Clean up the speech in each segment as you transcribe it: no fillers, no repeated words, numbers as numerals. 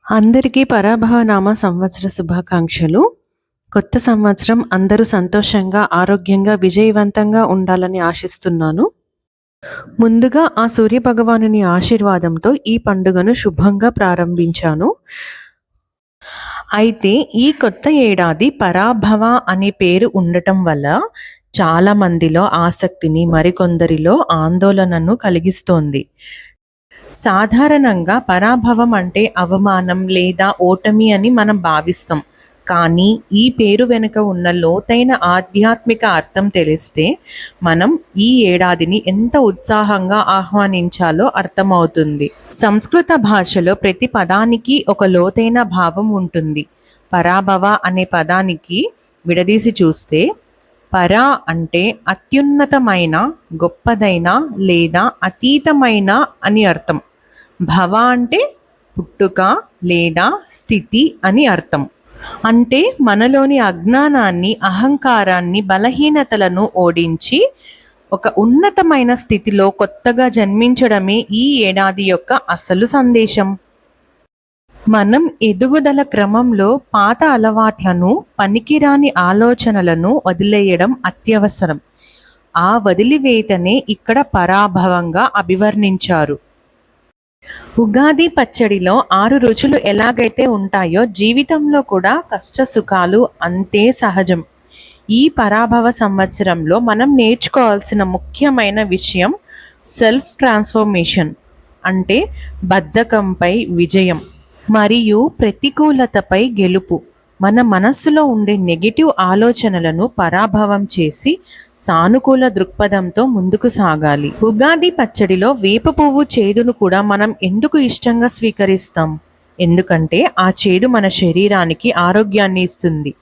అందరికీ పరాభవనామ సంవత్సర శుభాకాంక్షలు. కొత్త సంవత్సరం అందరూ సంతోషంగా, ఆరోగ్యంగా, విజయవంతంగా ఉండాలని ఆశిస్తున్నాను. ముందుగా ఆ సూర్యభగవానుని ఆశీర్వాదంతో ఈ పండుగను శుభంగా ప్రారంభించాను. అయితే ఈ కొత్త ఏడాది పరాభవ అనే పేరు ఉండటం వల్ల చాలా మందిలో ఆసక్తిని, మరికొందరిలో ఆందోళనను కలిగిస్తోంది. సాధారణంగా పరాభవం అంటే అవమానం లేదా ఓటమి అని మనం భావిస్తాం. కానీ ఈ పేరు వెనుక ఉన్న లోతైన ఆధ్యాత్మిక అర్థం తెలిస్తే మనం ఈ ఏడాదిని ఎంత ఉత్సాహంగా ఆహ్వానించాలో అర్థమవుతుంది. సంస్కృత భాషలో ప్రతి పదానికి ఒక లోతైన భావం ఉంటుంది. పరాభవ అనే పదానికి విడదీసి చూస్తే పరా అంటే అత్యున్నతమైన, గొప్పదైన లేదా అతీతమైన అని అర్థం. భవ అంటే పుట్టుక లేదా స్థితి అని అర్థం. అంటే మనలోని అజ్ఞానాన్ని, అహంకారాన్ని, బలహీనతలను ఓడించి ఒక ఉన్నతమైన స్థితిలో కొత్తగా జన్మించడమే ఈ ఏడాది యొక్క అసలు సందేశం. మనం ఎదుగుదల క్రమంలో పాత అలవాట్లను, పనికిరాని ఆలోచనలను వదిలేయడం అత్యవసరం. ఆ వదిలివేతనే ఇక్కడ పరాభవంగా అభివర్ణించారు. ఉగాది పచ్చడిలో 6 రుచులు ఎలాగైతే ఉంటాయో జీవితంలో కూడా కష్ట సుఖాలు అంతే సహజం. ఈ పరాభవ సంవత్సరంలో మనం నేర్చుకోవాల్సిన ముఖ్యమైన విషయం సెల్ఫ్ ట్రాన్స్ఫర్మేషన్, అంటే బద్ధకంపై విజయం మరియు ప్రతికూలతపై గెలుపు. మన మనస్సులో ఉండే నెగిటివ్ ఆలోచనలను పరాభవం చేసి సానుకూల దృక్పథంతో ముందుకు సాగాలి. ఉగాది పచ్చడిలో వేప పువ్వు చేదును కూడా మనం ఎందుకు ఇష్టంగా స్వీకరిస్తాం? ఎందుకంటే ఆ చేదు మన శరీరానికి ఆరోగ్యాన్ని ఇస్తుంది.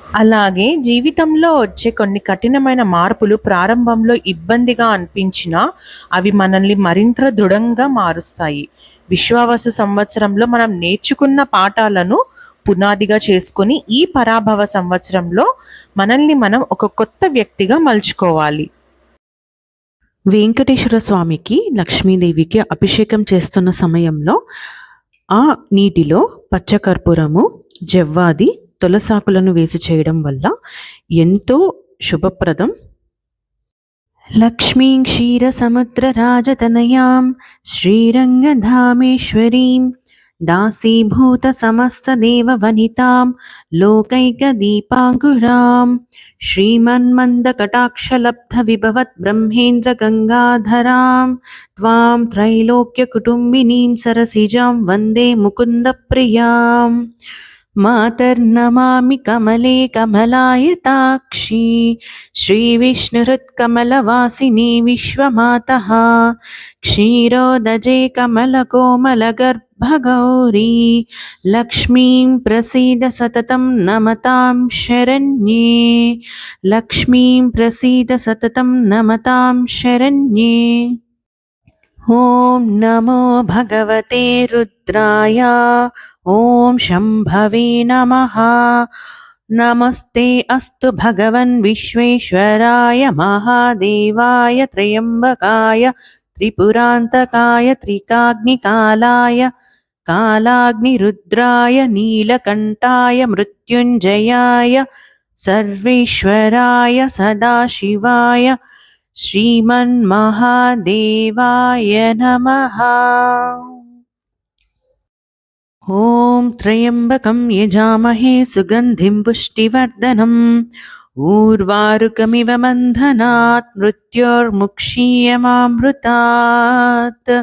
అలాగే జీవితంలో వచ్చే కొన్ని కఠినమైన మార్పులు ప్రారంభంలో ఇబ్బందిగా అనిపించినా అవి మనల్ని మరింత దృఢంగా మారుస్తాయి. విశ్వావసు సంవత్సరంలో మనం నేర్చుకున్న పాఠాలను పునాదిగా చేసుకొని ఈ పరాభవ సంవత్సరంలో మనల్ని మనం ఒక కొత్త వ్యక్తిగా మలుచుకోవాలి. వెంకటేశ్వర స్వామికి, లక్ష్మీదేవికి అభిషేకం చేస్తున్న సమయంలో ఆ నీటిలో పచ్చకర్పూరము, జవ్వాది, తులసాకులను వేసి చేయడం వల్ల ఎంతో శుభప్రదం. లక్ష్మీం క్షీరసముద్రరాజతనయాం శ్రీరంగధామేశ్వరీం దాసీభూత సమస్తదేవవనితాం లోకైకదీపాంకురాం శ్రీమన్మందకటాక్షలబ్ధవిభవత్ బ్రహ్మేంద్రగంగాధరాం త్వాం త్రైలోక్యకుటుంబినీం సరసిజాం వందే ముకుందప్రియాం. మాతర్నమామి కమలే కమలాయతాక్షి శ్రీవిష్ణుహృత్కమలవాసిని విశ్వమాతః క్షీరోదజే కమలకోమలగర్భగౌరీ లక్ష్మీం ప్రసీద సతతం నమతాం శరణ్యే. లక్ష్మీం ప్రసీద సతతం నమతాం శరణ్యే. ఓం నమో భగవతే రుద్రాయ. ఓం శంభవే నమః. నమస్తే అస్తు భగవన్ విశ్వేశ్వరాయ మహాదేవాయ త్రయంబకాయ త్రిపురాంతకాయ త్రికాగ్నికాలాయ కాలాగ్నిరుద్రాయ నీలకంఠాయ మృత్యుంజయాయ సర్వేశ్వరాయ సదాశివాయ శ్రీమన్మహాదేవాయ నమః. ఓం త్రయంబకం యజామహే సుగంధిం పుష్టివర్ధనం ఊర్వారుకమివ బంధనాత్ మృత్యోర్ముక్షీయమామృతాత్.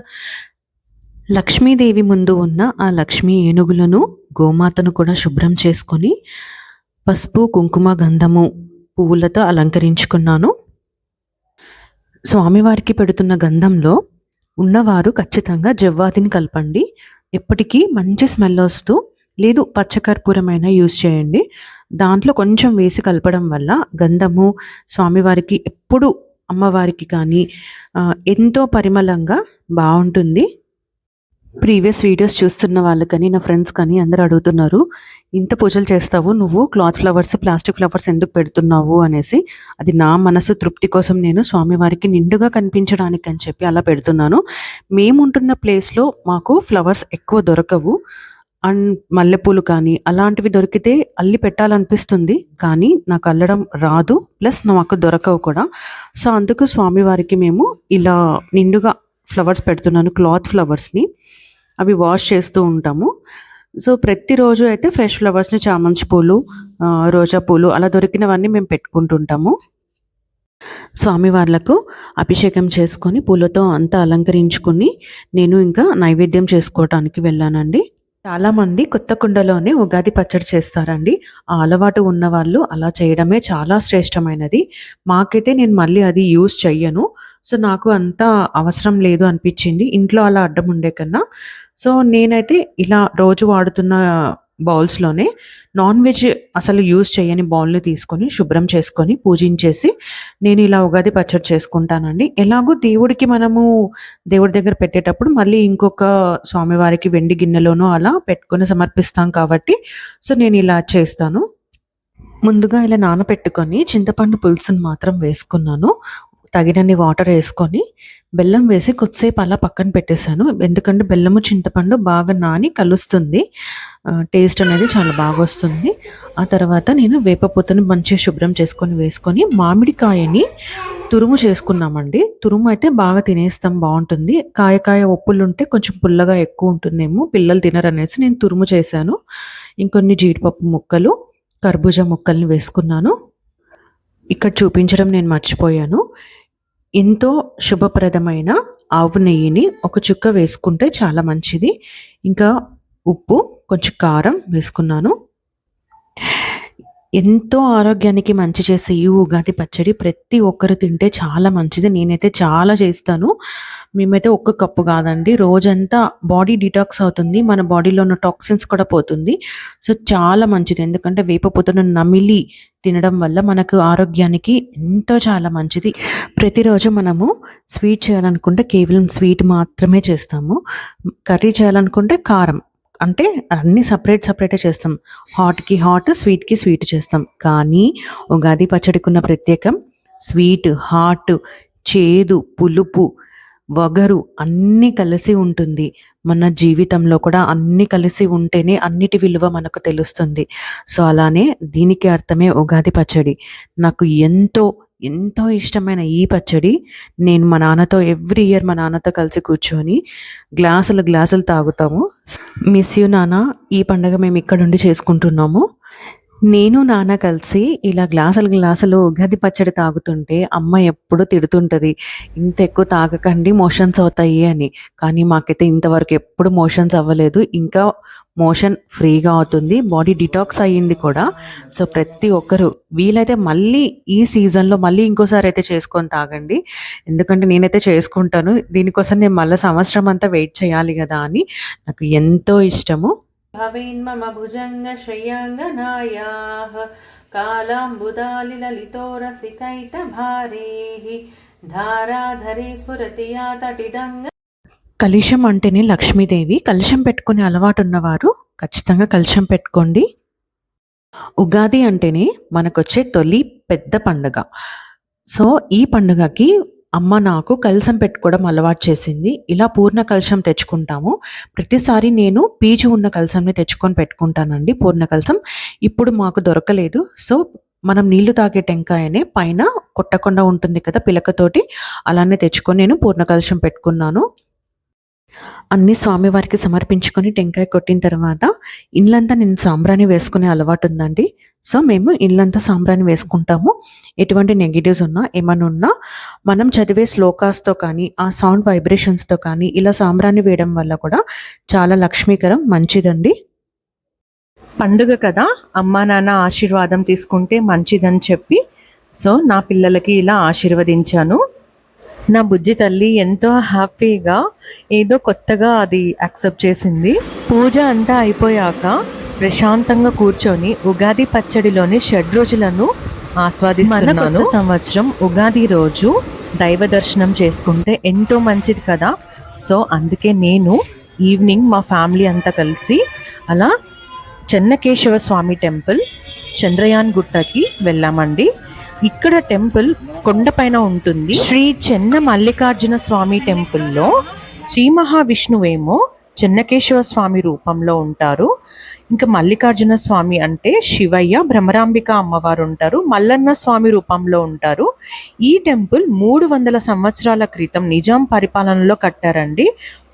లక్ష్మీదేవి ముందు ఉన్న ఆ లక్ష్మీ ఏనుగులను, గోమాతను కూడా శుభ్రం చేసుకొని పసుపు, కుంకుమ, గంధము, పువ్వులతో అలంకరించుకున్నాను. స్వామివారికి పెడుతున్న గంధంలో ఉన్నవారు ఖచ్చితంగా జవ్వాదిని కలపండి. ఎప్పటికీ మంచి స్మెల్ వస్తూ, లేదు పచ్చకర్పూరమైన యూజ్ చేయండి. దాంట్లో కొంచెం వేసి కలపడం వల్ల గంధము స్వామివారికి ఎప్పుడు, అమ్మవారికి కానీ ఎంతో పరిమళంగా బాగుంటుంది. ప్రీవియస్ వీడియోస్ చూస్తున్న వాళ్ళు కానీ, నా ఫ్రెండ్స్ కానీ అందరూ అడుగుతున్నారు, ఇంత పూజలు చేస్తావు నువ్వు, క్లాత్ ఫ్లవర్స్, ప్లాస్టిక్ ఫ్లవర్స్ ఎందుకు పెడుతున్నావు అనేసి. అది నా మనసు తృప్తి కోసం, నేను స్వామివారికి నిండుగా కనిపించడానికి అని చెప్పి అలా పెడుతున్నాను. మేము ఉంటున్న ప్లేస్లో మాకు ఫ్లవర్స్ ఎక్కువ దొరకవు. అండ్ మల్లెపూలు కానీ అలాంటివి దొరికితే అల్లి పెట్టాలనిపిస్తుంది. కానీ నాకు అల్లడం రాదు. ప్లస్ నాకు దొరకవు కూడా. సో అందుకు స్వామివారికి మేము ఇలా నిండుగా ఫ్లవర్స్ పెడుతున్నాను. క్లాత్ ఫ్లవర్స్ని అవి వాష్ చేస్తూ ఉంటాము. సో ప్రతిరోజు అయితే ఫ్రెష్ ఫ్లవర్స్ని చామంతి పూలు, రోజా పూలు అలా దొరికినవన్నీ మేము పెట్టుకుంటుంటాము. స్వామివార్లకు అభిషేకం చేసుకొని పూలతో అంతా అలంకరించుకుని నేను ఇంకా నైవేద్యం చేసుకోవటానికి వెళ్ళానండి. చాలామంది కొత్త కుండలోనే ఉగాది పచ్చడి చేస్తారండి. ఆ అలవాటు ఉన్నవాళ్ళు అలా చేయడమే చాలా శ్రేష్టమైనది. మాకైతే నేను మళ్ళీ అది యూజ్ చెయ్యను. సో నాకు అంత అవసరం లేదు అనిపించింది ఇంట్లో అలా అడ్డం ఉండే కన్నా. సో నేనైతే ఇలా రోజు వాడుతున్న బౌల్స్లోనే నాన్ వెజ్ అసలు యూజ్ చేయని బౌల్ని తీసుకొని శుభ్రం చేసుకొని పూజించేసి నేను ఇలా ఉగాది పచ్చడి చేసుకుంటానండి. ఎలాగో దేవుడికి మనము దేవుడి దగ్గర పెట్టేటప్పుడు మళ్ళీ ఇంకొక స్వామివారికి వెండి గిన్నెలోనో అలా పెట్టుకొని సమర్పిస్తాం కాబట్టి సో నేను ఇలా చేస్తాను. ముందుగా ఇలా నానబెట్టుకొని చింతపండు పులుసుని మాత్రం వేసుకున్నాను. తగినన్ని వాటర్ వేసుకొని బెల్లం వేసి కొద్దిసేపు అలా పక్కన పెట్టేశాను. ఎందుకంటే బెల్లము చింతపండు బాగా నాని కలుస్తుంది. టేస్ట్ అనేది చాలా బాగా వస్తుంది. ఆ తర్వాత నేను వేపపూతను మంచిగా శుభ్రం చేసుకొని వేసుకొని మామిడికాయని తురుము చేసుకున్నామండి. తురుము అయితే బాగా తినేస్తాం, బాగుంటుంది. కాయ ఉప్పులు ఉంటే కొంచెం పుల్లగా ఎక్కువ ఉంటుందేమో, పిల్లలు తినరనేసి నేను తురుము చేశాను. ఇంకొన్ని జీడిపప్పు ముక్కలు, కర్బూజా ముక్కల్ని వేసుకున్నాను. ఇక్కడ చూపించడం నేను మర్చిపోయాను. ఎంతో శుభప్రదమైన ఆవు నెయ్యిని ఒక చుక్క వేసుకుంటే చాలా మంచిది. ఇంకా ఉప్పు, కొంచెం కారం వేసుకున్నాను. ఎంతో ఆరోగ్యానికి మంచి చేసే ఈ ఉగాది పచ్చడి ప్రతి ఒక్కరు తింటే చాలా మంచిది. నేనైతే చాలా చేస్తాను. మేమైతే ఒక్క కప్పు కాదండి, రోజంతా బాడీ డిటాక్స్ అవుతుంది, మన బాడీలో ఉన్న టాక్సిన్స్ కూడా పోతుంది. సో చాలా మంచిది. ఎందుకంటే వేపపూతను నమిలి తినడం వల్ల మనకు ఆరోగ్యానికి ఎంతో చాలా మంచిది. ప్రతిరోజు మనము స్వీట్ చేయాలనుకుంటే కేవలం స్వీట్ మాత్రమే చేస్తాము. కర్రీ చేయాలనుకుంటే కారం, అంటే అన్నీ సపరేటే చేస్తాం. హాట్కి హాట్, స్వీట్కి స్వీట్ చేస్తాం. కానీ ఉగాది పచ్చడికి ఉన్న ప్రత్యేకం స్వీట్, హాట్, చేదు, పులుపు, వగరు అన్నీ కలిసి ఉంటుంది. మన జీవితంలో కూడా అన్నీ కలిసి ఉంటేనే అన్నిటి విలువ మనకు తెలుస్తుంది. సో అలానే దీనికి అర్థమే ఉగాది పచ్చడి. నాకు ఎంతో ఎంతో ఇష్టమైన ఈ పచ్చడి నేను మా నాన్నతో ఎవ్రీ ఇయర్ మా నాన్నతో కలిసి కూర్చొని గ్లాసులు తాగుతాము. మిస్ యూ నాన్న, ఈ పండగ మేము ఇక్కడుండి చేసుకుంటున్నాము. నేను నాన్న కలిసి ఇలా గ్లాసులు ఉగాది పచ్చడి తాగుతుంటే అమ్మ ఎప్పుడు తిడుతుంటుంది, ఇంత ఎక్కువ తాగకండి మోషన్స్ అవుతాయి అని. కానీ మాకైతే ఇంతవరకు ఎప్పుడు మోషన్స్ అవ్వలేదు. ఇంకా మోషన్ ఫ్రీగా అవుతుంది, బాడీ డిటాక్స్ అయ్యింది కూడా. సో ప్రతి ఒక్కరు వీలైతే మళ్ళీ ఈ సీజన్లో మళ్ళీ ఇంకోసారి అయితే చేసుకొని తాగండి. ఎందుకంటే నేనైతే చేసుకుంటాను. దీనికోసం నేను మళ్ళీ సంవత్సరం అంతా వెయిట్ చేయాలి కదా అని నాకు ఎంతో ఇష్టము. భవేన్మమ భుజంగ శ్రేయాంగనాయాః కాలాంబుదాలి లలితో రసికైట భారేః ధారాధరే స్ఫురతి యా తటిదంగ. కలశం అంటేనే లక్ష్మీదేవి. కలశం పెట్టుకునే అలవాటు ఉన్నవారు ఖచ్చితంగా కలశం పెట్టుకోండి. ఉగాది అంటేనే మనకొచ్చే తొలి పెద్ద పండుగ. సో ఈ పండుగకి అమ్మ నాకు కలశం పెట్టుకోవడం అలవాటు చేసింది. ఇలా పూర్ణ కలశం తెచ్చుకుంటాము. ప్రతిసారి నేను పీచు ఉన్న కలశంని తెచ్చుకొని పెట్టుకుంటానండి, పూర్ణ కలశం. ఇప్పుడు మాకు దొరకలేదు. సో మనం నీళ్లు తాగే టెంకాయనే పైన కొట్టకుండా ఉంటుంది కదా పిలకతోటి, అలానే తెచ్చుకొని నేను పూర్ణ కలశం పెట్టుకున్నాను. అన్ని స్వామివారికి సమర్పించుకొని టెంకాయ కొట్టిన తర్వాత ఇళ్ళంతా నేను సాంబ్రాణి వేసుకునే అలవాటు ఉందండి. సో మేము ఇళ్ళంతా సాంబ్రాణి వేసుకుంటాము. ఎటువంటి నెగిటివ్స్ ఉన్నా ఏమైనా ఉన్నా మనం చదివే శ్లోకాస్తో కానీ ఆ సౌండ్ వైబ్రేషన్స్తో కానీ ఇలా సాంబ్రాణి వేయడం వల్ల కూడా చాలా లక్ష్మీకరం, మంచిదండి. పండుగ కదా, అమ్మా నాన్న ఆశీర్వాదం తీసుకుంటే మంచిదని చెప్పి సో నా పిల్లలకి ఇలా ఆశీర్వదించాను. నా బుజ్జి తల్లి ఎంతో హ్యాపీగా ఏదో కొత్తగా అది యాక్సెప్ట్ చేసింది. పూజ అంతా అయిపోయాక ప్రశాంతంగా కూర్చొని ఉగాది పచ్చడిలోని 6 రోజులను ఆస్వాదిస్తున్నాను. సంవత్సరం ఉగాది రోజు దైవ దర్శనం చేసుకుంటే ఎంతో మంచిది కదా. సో అందుకే నేను ఈవినింగ్ మా ఫ్యామిలీ అంతా కలిసి అలా చెన్నకేశవ స్వామి టెంపుల్ చంద్రయాన్ గుట్టకి వెళ్ళామండి. ఇక్కడ టెంపుల్ కొండపైన ఉంటుంది. శ్రీ చెన్న మల్లికార్జున స్వామి టెంపుల్లో శ్రీ మహావిష్ణువేమో చెన్నకేశవ స్వామి రూపంలో ఉంటారు. ఇంకా మల్లికార్జున స్వామి అంటే శివయ్య, భ్రమరాంబిక అమ్మవారు ఉంటారు. మల్లన్న స్వామి రూపంలో ఉంటారు. ఈ టెంపుల్ 300 సంవత్సరాల క్రితం నిజాం పరిపాలనలో కట్టారండి.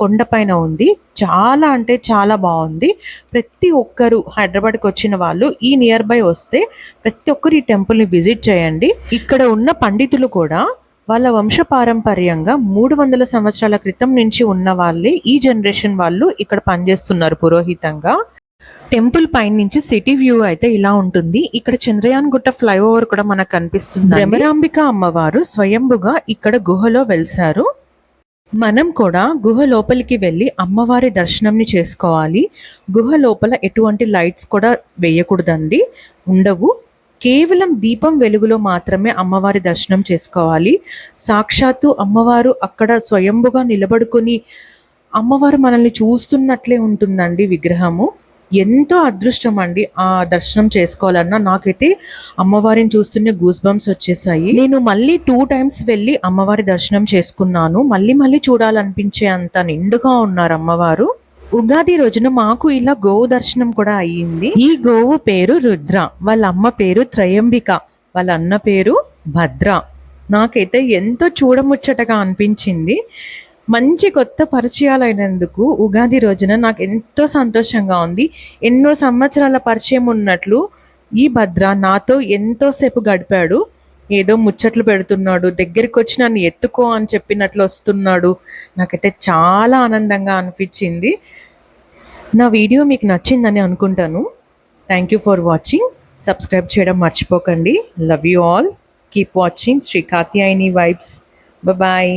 కొండపైన ఉంది. చాలా అంటే చాలా బాగుంది. ప్రతి ఒక్కరు హైదరాబాద్కి వచ్చిన వాళ్ళు ఈ నియర్ బై వస్తే ప్రతి ఒక్కరు ఈ టెంపుల్ని విజిట్ చేయండి. ఇక్కడ ఉన్న పండితులు కూడా వాళ్ళ వంశపారంపర్యంగా 300 సంవత్సరాల క్రితం నుంచి ఉన్న వాళ్ళే ఈ జనరేషన్ వాళ్ళు ఇక్కడ పనిచేస్తున్నారు పురోహితంగా. టెంపుల్ పైన నుంచి సిటీ వ్యూ అయితే ఇలా ఉంటుంది. ఇక్కడ చంద్రయాన్ గుట్ట ఫ్లైఓవర్ కూడా మనకు కనిపిస్తుంది. భ్రమరాంబిక అమ్మవారు స్వయంభుగా ఇక్కడ గుహలో వెలిసారు. మనం కూడా గుహ లోపలికి వెళ్ళి అమ్మవారి దర్శనంని చేసుకోవాలి. గుహ లోపల ఎటువంటి లైట్స్ కూడా వేయకూడదండి, ఉండవు. కేవలం దీపం వెలుగులో మాత్రమే అమ్మవారి దర్శనం చేసుకోవాలి. సాక్షాత్తు అమ్మవారు అక్కడ స్వయంభుగా నిలబడుకొని అమ్మవారు మనల్ని చూస్తున్నట్లే ఉంటుందండి విగ్రహము. ఎంతో అదృష్టం అండి ఆ దర్శనం చేసుకోవాలన్నా. నాకైతే అమ్మవారిని చూస్తూనే గూస్ బంప్స్ వచ్చేసాయి. నేను మళ్ళీ 2 times వెళ్ళి అమ్మవారి దర్శనం చేసుకున్నాను. మళ్ళీ చూడాలనిపించే అంత నిండుగా ఉన్నారు అమ్మవారు. ఉగాది రోజున మాకు ఇలా గోవు దర్శనం కూడా అయ్యింది. ఈ గోవు పేరు రుద్ర, వాళ్ళ అమ్మ పేరు త్రయంబిక, వాళ్ళ అన్న పేరు భద్ర. నాకైతే ఎంతో చూడముచ్చటగా అనిపించింది. మంచి కొత్త పరిచయాలైనందుకు ఉగాది రోజున నాకు ఎంతో సంతోషంగా ఉంది. ఎన్నో సంవత్సరాల పరిచయం ఉన్నట్లు ఈ భద్ర నాతో ఎంతోసేపు గడిపాడు. ఏదో ముచ్చట్లు పెడుతున్నాడు, దగ్గరికి వచ్చి నన్ను ఎత్తుకో అని చెప్పినట్లు వస్తున్నాడు. నాకైతే చాలా ఆనందంగా అనిపించింది. నా వీడియో మీకు నచ్చిందని అనుకుంటాను. Thank you for watching. Subscribe చేయడం మర్చిపోకండి. Love you all. Keep watching Shri Katyayani vibes. Bye.